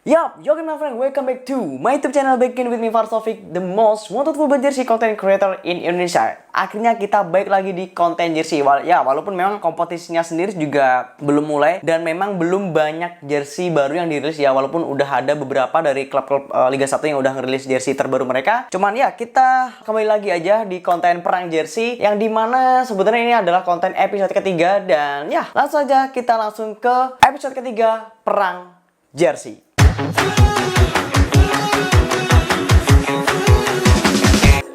Yup, yo my friend, welcome back to my YouTube channel Begin with me Farsofik, the most wanted football jersey content creator in Indonesia. Akhirnya kita balik lagi di konten jersey. Walaupun memang kompetisinya sendiri juga belum mulai dan memang belum banyak jersey baru yang dirilis ya. Walaupun udah ada beberapa dari klub-klub Liga 1 yang udah ngerilis jersey terbaru mereka. Cuman ya kita kembali lagi aja di konten perang jersey yang dimana sebenarnya ini adalah konten episode ketiga dan ya langsung aja kita langsung ke episode ketiga perang jersey.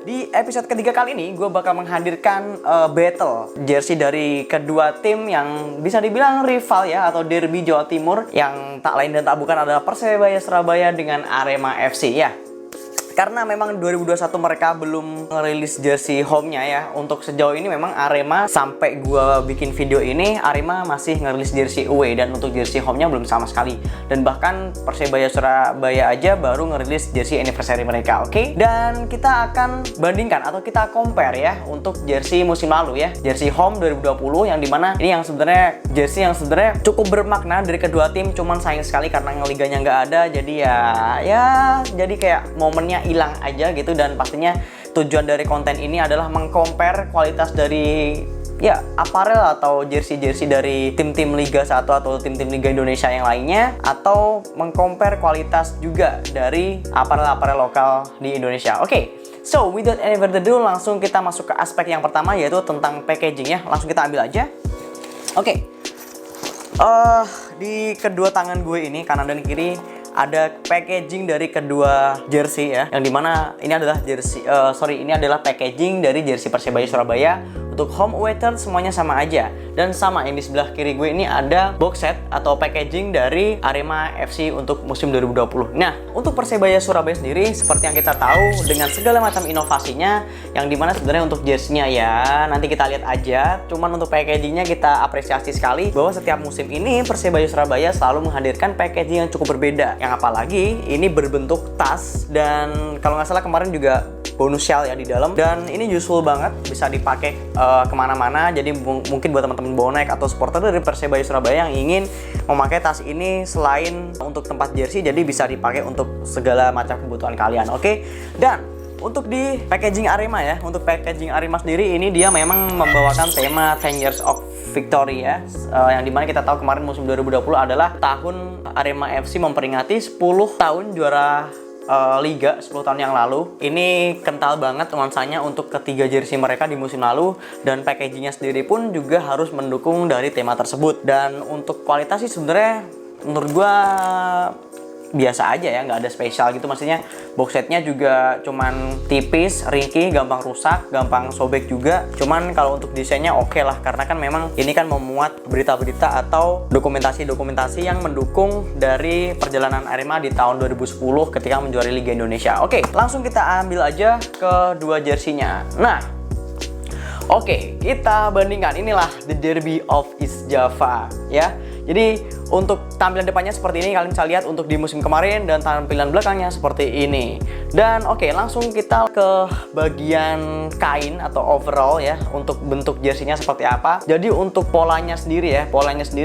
Di episode ketiga kali ini gue bakal menghadirkan battle jersey dari kedua tim yang bisa dibilang rival ya, atau derby Jawa Timur, yang tak lain dan tak bukan adalah Persebaya Surabaya dengan Arema FC ya. Karena memang 2021 mereka belum ngerilis jersey home-nya ya. Untuk sejauh ini memang Arema, sampai gua bikin video ini, Arema masih ngerilis jersey away. Dan untuk jersey home-nya belum sama sekali. Dan bahkan Persebaya Surabaya aja baru ngerilis jersey anniversary mereka, oke? Dan kita akan bandingkan atau kita compare ya untuk jersey musim lalu ya. Jersey home 2020 yang dimana ini yang sebenarnya jersey yang sebenarnya cukup bermakna dari kedua tim. Cuman sayang sekali karena liganya nggak ada. Jadi jadi kayak momennya hilang aja gitu. Dan pastinya tujuan dari konten ini adalah mengcompare kualitas dari ya aparel atau jersey-jersey dari tim-tim Liga 1 atau tim-tim Liga Indonesia yang lainnya, atau mengcompare kualitas juga dari aparel-aparel lokal di Indonesia. Oke, so without any further ado, langsung kita masuk ke aspek yang pertama, yaitu tentang packaging ya. Langsung kita ambil aja. Oke. Di kedua tangan gue ini, kanan dan kiri, ada packaging dari kedua jersey ya, yang dimana ini adalah ini adalah packaging dari jersey Persebaya Surabaya. Untuk home away turn semuanya sama aja, dan sama yang di sebelah kiri gue ini ada box set atau packaging dari Arema FC untuk musim 2020. Nah, untuk Persebaya Surabaya sendiri seperti yang kita tahu dengan segala macam inovasinya, yang dimana sebenarnya untuk jersey-nya ya nanti kita lihat aja. Cuman untuk packagingnya kita apresiasi sekali bahwa setiap musim ini Persebaya Surabaya selalu menghadirkan packaging yang cukup berbeda. Yang apalagi ini berbentuk tas, dan kalau nggak salah kemarin juga bonus shell ya di dalam, dan ini useful banget, bisa dipakai kemana-mana. Jadi mungkin buat teman-teman bonek atau supporter dari Persebaya Surabaya yang ingin memakai tas ini selain untuk tempat jersey, jadi bisa dipakai untuk segala macam kebutuhan kalian, oke? Dan untuk di packaging Arema ya, untuk packaging Arema sendiri ini dia memang membawakan tema 10 Years of Victory ya, yang dimana kita tahu kemarin musim 2020 adalah tahun Arema FC memperingati 10 tahun juara Liga 10 tahun yang lalu. Ini kental banget nuansanya untuk ketiga jersey mereka di musim lalu, dan packagingnya sendiri pun juga harus mendukung dari tema tersebut. Dan untuk kualitas sih sebenarnya menurut gua biasa aja ya, nggak ada spesial gitu. Maksudnya box setnya juga cuman tipis, ringkih, gampang rusak, gampang sobek juga. Cuman kalau untuk desainnya oke lah, karena kan memang ini kan memuat berita-berita atau dokumentasi-dokumentasi yang mendukung dari perjalanan Arema di tahun 2010 ketika menjuarai Liga Indonesia. Oke, langsung kita ambil aja ke dua jersinya. Nah, oke, kita bandingkan. Inilah the Derby of East Java ya. Jadi untuk tampilan depannya seperti ini, kalian bisa lihat untuk di musim kemarin, dan tampilan belakangnya seperti ini. Dan oke, langsung kita ke bagian kain atau overall ya, untuk bentuk jersinya seperti apa. Jadi untuk polanya sendiri ya,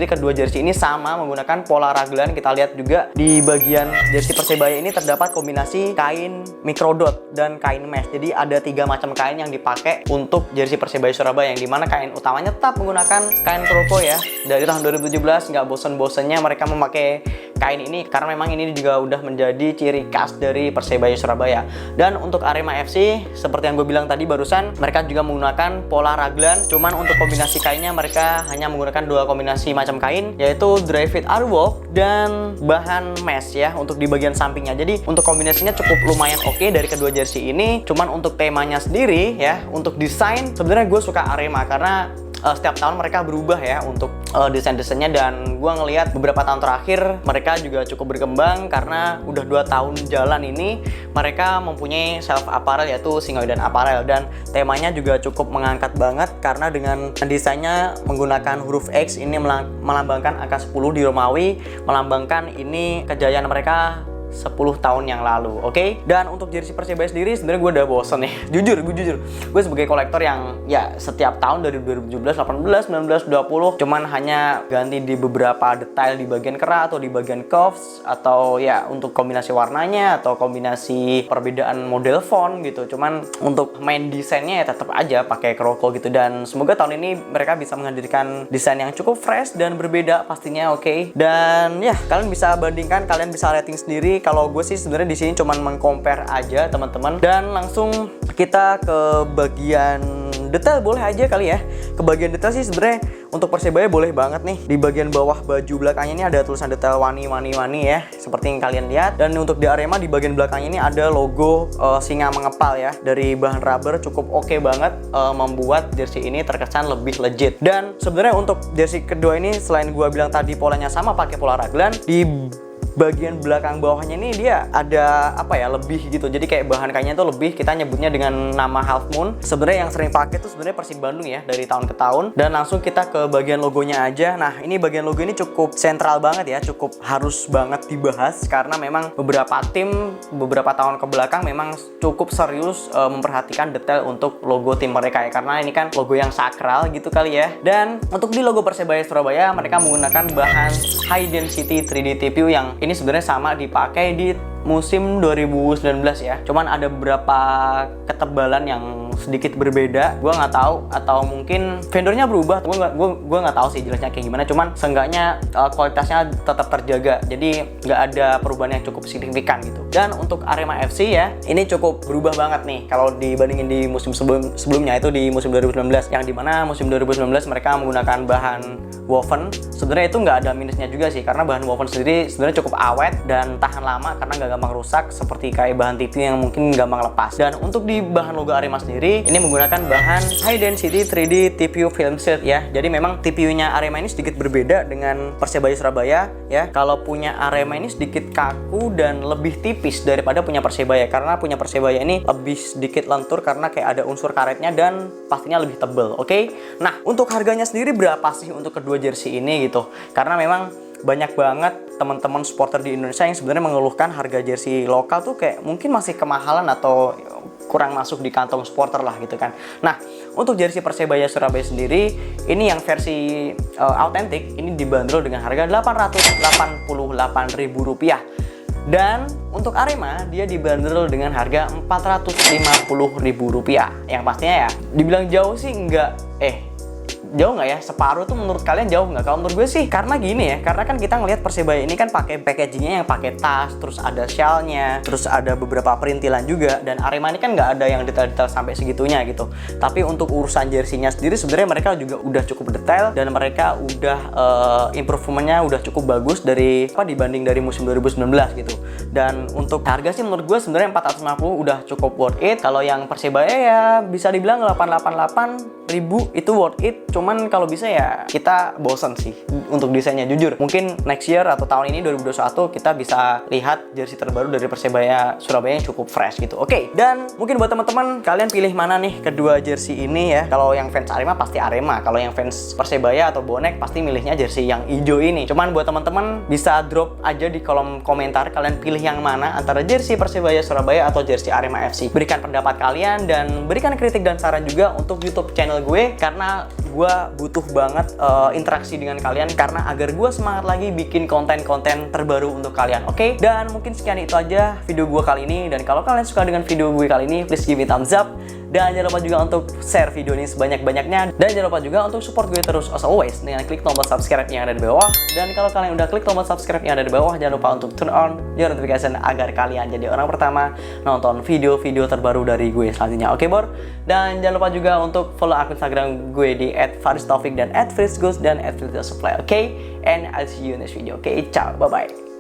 kedua jersey ini sama menggunakan pola raglan. Kita lihat juga di bagian jersey Persebaya ini terdapat kombinasi kain microdot dan kain mesh. Jadi ada 3 macam kain yang dipakai untuk jersey Persebaya Surabaya, yang dimana kain utamanya tetap menggunakan kain kropo ya. Dari tahun 2017 nggak bosen-bosennya mereka memakai kain ini, karena memang ini juga udah menjadi ciri khas dari Persebaya Surabaya. Dan untuk Arema FC, seperti yang gue bilang tadi barusan, mereka juga menggunakan pola raglan. Cuman untuk kombinasi kainnya mereka hanya menggunakan 2 kombinasi macam kain, yaitu dry fit airwalk dan bahan mesh ya untuk di bagian sampingnya. Jadi untuk kombinasinya cukup lumayan oke dari kedua jersey ini. Cuman untuk temanya sendiri ya, untuk desain sebenarnya gue suka Arema, karena setiap tahun mereka berubah ya untuk desain-desainnya, dan gue ngelihat beberapa tahun terakhir mereka juga cukup berkembang, karena udah 2 tahun jalan ini mereka mempunyai self apparel yaitu Singoedan Apparel, dan temanya juga cukup mengangkat banget karena dengan desainnya menggunakan huruf X. Ini melambangkan angka 10 di Romawi, melambangkan ini kejayaan mereka 10 tahun yang lalu, oke? Dan untuk jersey Persebaya sendiri sebenarnya gue udah bosen nih. Jujur, gue sebagai kolektor yang ya setiap tahun dari 2017, 18, 19, 20 cuman hanya ganti di beberapa detail di bagian kerah atau di bagian cuffs, atau ya untuk kombinasi warnanya atau kombinasi perbedaan model font gitu. Cuman untuk main desainnya ya tetap aja pakai Kroko gitu. Dan semoga tahun ini mereka bisa menghadirkan desain yang cukup fresh dan berbeda pastinya, oke? Dan ya kalian bisa bandingkan, kalian bisa rating sendiri. Kalau gue sih sebenarnya di sini cuman meng-compare aja teman-teman. Dan langsung kita ke bagian detail boleh aja kali ya. Ke bagian detail sih sebenarnya untuk Persebaya boleh banget nih. Di bagian bawah baju belakangnya ini ada tulisan detail wani ya, seperti yang kalian lihat. Dan untuk di Arema di bagian belakangnya ini ada logo singa mengepal ya, dari bahan rubber. Cukup oke banget, membuat jersey ini terkesan lebih legit. Dan sebenarnya untuk jersey kedua ini selain gua bilang tadi polanya sama pakai pola raglan, di bagian belakang bawahnya ini dia ada apa ya, lebih gitu. Jadi kayak bahan kainnya itu lebih, kita nyebutnya dengan nama Half Moon. Sebenarnya yang sering pakai tuh sebenarnya Persib Bandung ya, dari tahun ke tahun. Dan langsung kita ke bagian logonya aja. Nah, ini bagian logo ini cukup sentral banget ya, cukup harus banget dibahas karena memang beberapa tim beberapa tahun ke belakang memang cukup serius memperhatikan detail untuk logo tim mereka ya, karena ini kan logo yang sakral gitu kali ya. Dan untuk di logo Persebaya Surabaya mereka menggunakan bahan high density 3D TPU yang ini sebenarnya sama dipakai di musim 2019 ya. Cuman ada beberapa ketebalan yang sedikit berbeda. Gua nggak tahu, atau mungkin vendornya berubah. Gua nggak tahu sih jelasnya kayak gimana. Cuman seenggaknya kualitasnya tetap terjaga. Jadi nggak ada perubahan yang cukup signifikan gitu. Dan untuk Arema FC ya, ini cukup berubah banget nih kalau dibandingin di musim sebelumnya, itu di musim 2019. Yang dimana musim 2019 mereka menggunakan bahan woven. Sebenarnya itu nggak ada minusnya juga sih, karena bahan woven sendiri sebenarnya cukup awet dan tahan lama karena nggak gampang rusak seperti kayak bahan TPU yang mungkin gampang lepas. Dan untuk di bahan logo Arema sendiri ini menggunakan bahan high density 3D TPU film sheet ya. Jadi memang TPU-nya Arema ini sedikit berbeda dengan Persebaya Surabaya ya. Kalau punya Arema ini sedikit kaku dan lebih tipis daripada punya Persebaya, karena punya Persebaya ini lebih sedikit lentur karena kayak ada unsur karetnya dan pastinya lebih tebel, oke? Nah, untuk harganya sendiri berapa sih untuk kedua jersey ini gitu? Karena memang banyak banget teman-teman supporter di Indonesia yang sebenarnya mengeluhkan harga jersey lokal tuh kayak mungkin masih kemahalan atau kurang masuk di kantong supporter lah gitu kan. Nah, untuk jersey Persebaya Surabaya sendiri ini yang versi autentik ini dibanderol dengan harga Rp888.000. Dan untuk Arema dia dibanderol dengan harga Rp450.000. Yang pastinya ya dibilang jauh sih enggak, jauh nggak ya? Separuh tuh menurut kalian jauh nggak? Kalau menurut gue sih karena gini ya, karena kan kita ngelihat Persebaya ini kan pakai packagingnya yang pakai tas, terus ada shellnya, terus ada beberapa perintilan juga. Dan Arema ini kan nggak ada yang detail-detail sampai segitunya gitu. Tapi untuk urusan jersey-nya sendiri sebenarnya mereka juga udah cukup detail dan mereka udah improvementnya udah cukup bagus dari dibanding dari musim 2019 gitu. Dan untuk harga sih menurut gue sebenarnya 450 udah cukup worth it. Kalau yang Persebaya ya bisa dibilang 888.000 itu worth it. Cuman kalau bisa ya kita bosan sih untuk desainnya, jujur. Mungkin next year atau tahun ini 2021 kita bisa lihat jersey terbaru dari Persebaya Surabaya yang cukup fresh gitu. Oke, dan mungkin buat teman-teman kalian pilih mana nih kedua jersey ini ya. Kalau yang fans Arema pasti Arema, kalau yang fans Persebaya atau bonek pasti milihnya jersey yang hijau ini. Cuman buat teman-teman bisa drop aja di kolom komentar kalian pilih yang mana antara jersey Persebaya Surabaya atau jersey Arema FC. Berikan pendapat kalian dan berikan kritik dan saran juga untuk YouTube channel gue, karena gue butuh banget interaksi dengan kalian karena agar gue semangat lagi bikin konten-konten terbaru untuk kalian, oke? Dan mungkin sekian itu aja video gue kali ini. Dan kalau kalian suka dengan video gue kali ini, please give me thumbs up. Dan jangan lupa juga untuk share video ini sebanyak-banyaknya. Dan jangan lupa juga untuk support gue terus as always dengan klik tombol subscribe yang ada di bawah. Dan kalau kalian udah klik tombol subscribe yang ada di bawah, jangan lupa untuk turn on your notification agar kalian jadi orang pertama nonton video-video terbaru dari gue selanjutnya, oke bor? Dan jangan lupa juga untuk follow akun Instagram gue di @faristaufik dan @frisgus dan @frisgusupply, oke? And I'll see you in this video, oke? Ciao, bye-bye.